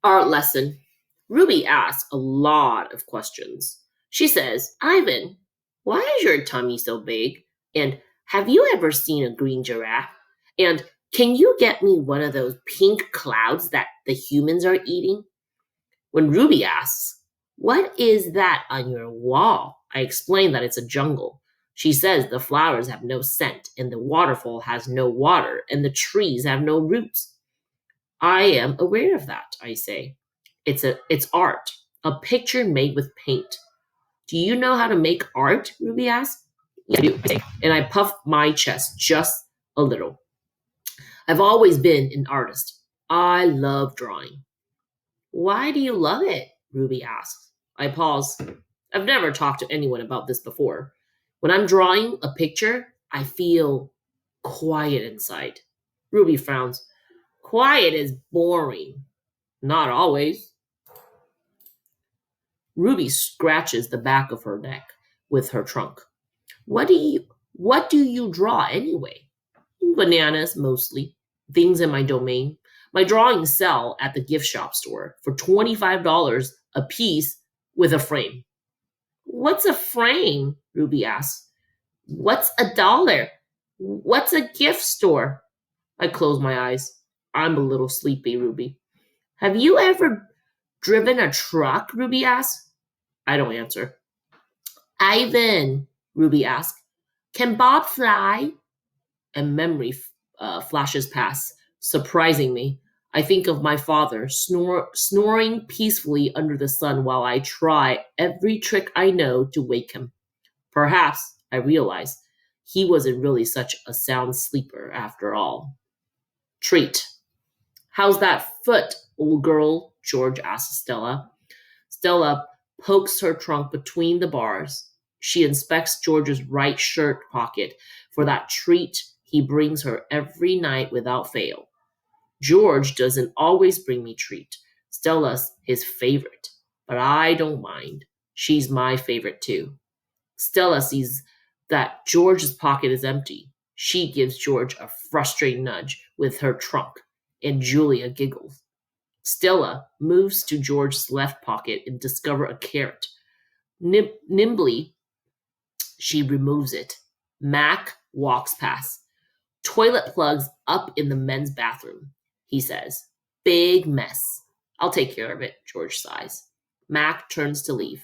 Art lesson. Ruby asks a lot of questions. She says, Ivan, why is your tummy so big? And have you ever seen a green giraffe? And can you get me one of those pink clouds that the humans are eating? When Ruby asks, what is that on your wall? I explain that it's a jungle. She says the flowers have no scent, and the waterfall has no water, and the trees have no roots. I am aware of that, I say. It's art, a picture made with paint. Do you know how to make art? Ruby asks. Yes, I do, I say, and I puff my chest just a little. I've always been an artist. I love drawing. Why do you love it? Ruby asks. I pause. I've never talked to anyone about this before. When I'm drawing a picture, I feel quiet inside. Ruby frowns. Quiet is boring. Not always. Ruby scratches the back of her neck with her trunk. What do you draw anyway? Bananas mostly. Things in my domain. My drawings sell at the gift shop store for $25 a piece with a frame. What's a frame? Ruby asks. What's a dollar? What's a gift store? I close my eyes. I'm a little sleepy, Ruby. Have you ever driven a truck? Ruby asks. I don't answer. Ivan, Ruby asks, can Bob fly? And memory flashes past, surprising me. I think of my father snoring peacefully under the sun while I try every trick I know to wake him. Perhaps, I realize, he wasn't really such a sound sleeper after all. Treat. How's that foot, old girl? George asks Stella. Stella pokes her trunk between the bars. She inspects George's right shirt pocket for that treat he brings her every night without fail. George doesn't always bring me treat. Stella's his favorite, but I don't mind. She's my favorite too. Stella sees that George's pocket is empty. She gives George a frustrated nudge with her trunk, and Julia giggles. Stella moves to George's left pocket and discovers a carrot. Nimbly, she removes it. Mac walks past. Toilet plugs up in the men's bathroom, he says. Big mess. I'll take care of it, George sighs. Mac turns to leave.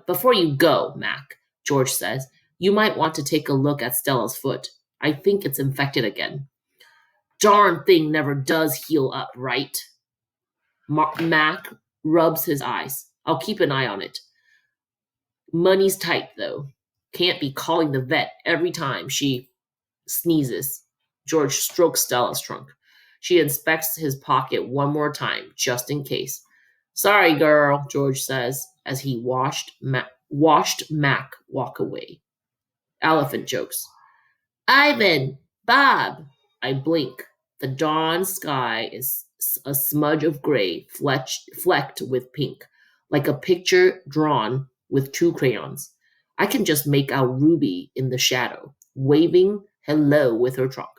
Before you go, Mac, George says, you might want to take a look at Stella's foot. I think it's infected again. Darn thing never does heal up, right? Mac rubs his eyes. I'll keep an eye on it. Money's tight, though. Can't be calling the vet every time she sneezes. George strokes Stella's trunk. She inspects his pocket one more time, just in case. Sorry, girl, George says, as he watched Mac walk away. Elephant jokes. Ivan! Bob! I blink. The dawn sky is a smudge of gray flecked with pink, like a picture drawn with two crayons. I can just make out Ruby in the shadow, waving hello with her trunk.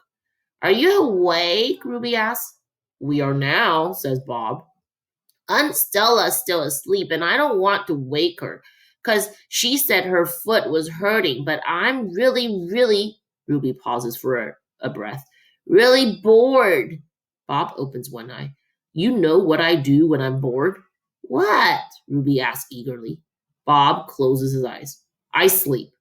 Are you awake? Ruby asks. We are now, says Bob. Aunt Stella's still asleep, and I don't want to wake her, 'cause she said her foot was hurting, but I'm really, Ruby pauses for a breath, really bored. Bob opens one eye. You know what I do when I'm bored? What? Ruby asks eagerly. Bob closes his eyes. I sleep.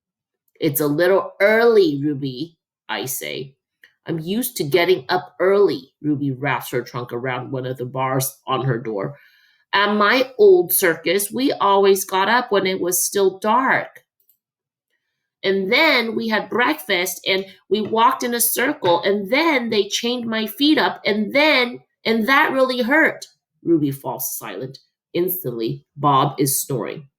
It's a little early, Ruby, I say. I'm used to getting up early. Ruby wraps her trunk around one of the bars on her door. At my old circus, we always got up when it was still dark. And then we had breakfast and we walked in a circle and then they chained my feet up and that really hurt. Ruby falls silent. Instantly, Bob is snoring.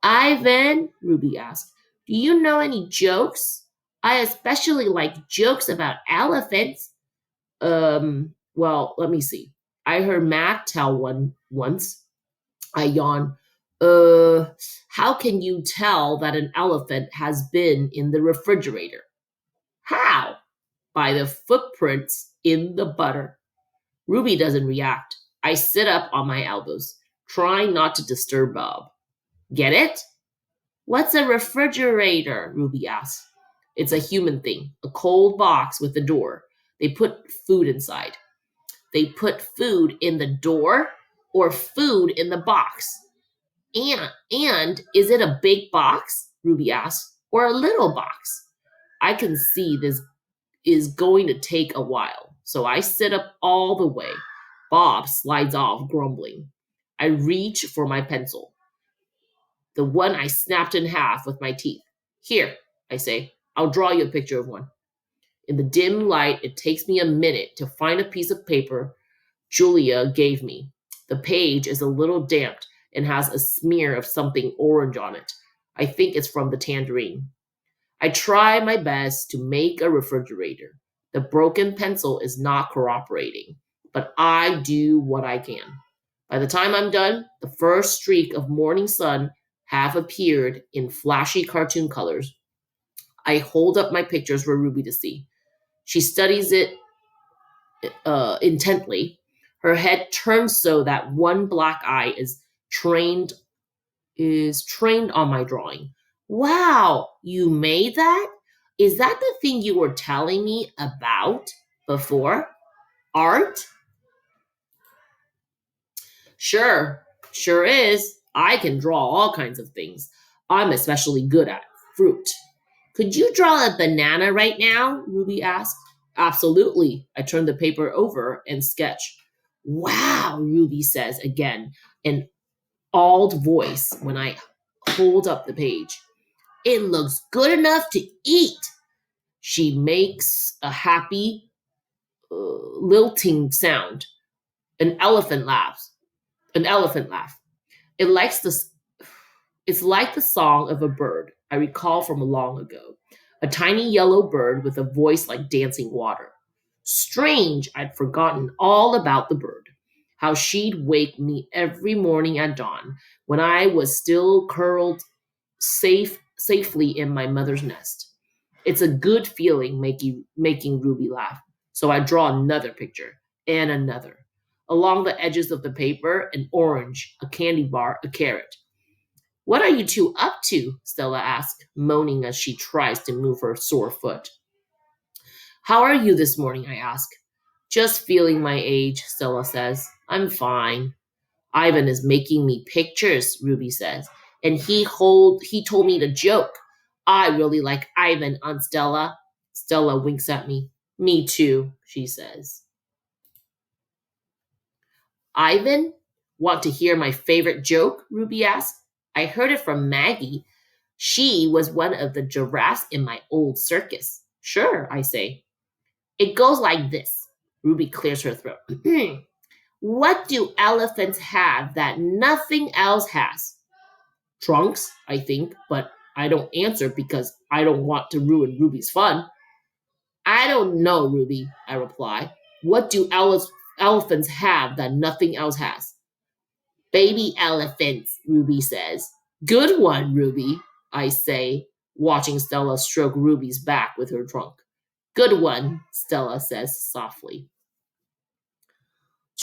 Ivan, Ruby asks, do you know any jokes? I especially like jokes about elephants. Well, let me see. I heard Mac tell one once. I yawn. How can you tell that an elephant has been in the refrigerator? How? By the footprints in the butter. Ruby doesn't react. I sit up on my elbows, trying not to disturb Bob. Get it? What's a refrigerator? Ruby asks. It's a human thing, a cold box with a door. They put food inside. They put food in the door or food in the box. And is it a big box? Ruby asks, or a little box? I can see this is going to take a while, so I sit up all the way. Bob slides off, grumbling. I reach for my pencil, the one I snapped in half with my teeth. Here, I say, I'll draw you a picture of one. In the dim light, it takes me a minute to find a piece of paper Julia gave me. The page is a little damped and has a smear of something orange on it. I think it's from the tangerine. I try my best to make a refrigerator. The broken pencil is not cooperating, but I do what I can. By the time I'm done, the first streak of morning sun have appeared in flashy cartoon colors. I hold up my pictures for Ruby to see. She studies it intently. Her head turns so that one black eye trained is trained on my drawing. Wow, you made that? Is that the thing you were telling me about before? Art? Sure is. I can draw all kinds of things. I'm especially good at fruit. Could you draw a banana right now? Ruby asked. Absolutely. I turn the paper over and sketch. Wow, Ruby says again, an awed voice when I hold up the page. It looks good enough to eat. She makes a happy, lilting sound. An elephant laughs. An elephant laugh. It likes this. It's like the song of a bird I recall from long ago. A tiny yellow bird with a voice like dancing water. Strange, I'd forgotten all about the bird. How she'd wake me every morning at dawn when I was still curled safely in my mother's nest. It's a good feeling making Ruby laugh. So I draw another picture and another. Along the edges of the paper, an orange, a candy bar, a carrot. What are you two up to? Stella asks, moaning as she tries to move her sore foot. How are you this morning? I ask. Just feeling my age, Stella says. I'm fine. Ivan is making me pictures, Ruby says, and he told me to joke. I really like Ivan, Aunt Stella. Stella winks at me. Me too, she says. Ivan? Want to hear my favorite joke? Ruby asks. I heard it from Maggie. She was one of the giraffes in my old circus. Sure, I say. It goes like this. Ruby clears her throat. What do elephants have that nothing else has? Trunks, I think, but I don't answer because I don't want to ruin Ruby's fun. I don't know, Ruby, I reply. What do elephants have that nothing else has? Baby elephants, Ruby says. Good one, Ruby, I say, watching Stella stroke Ruby's back with her trunk. Good one, Stella says softly.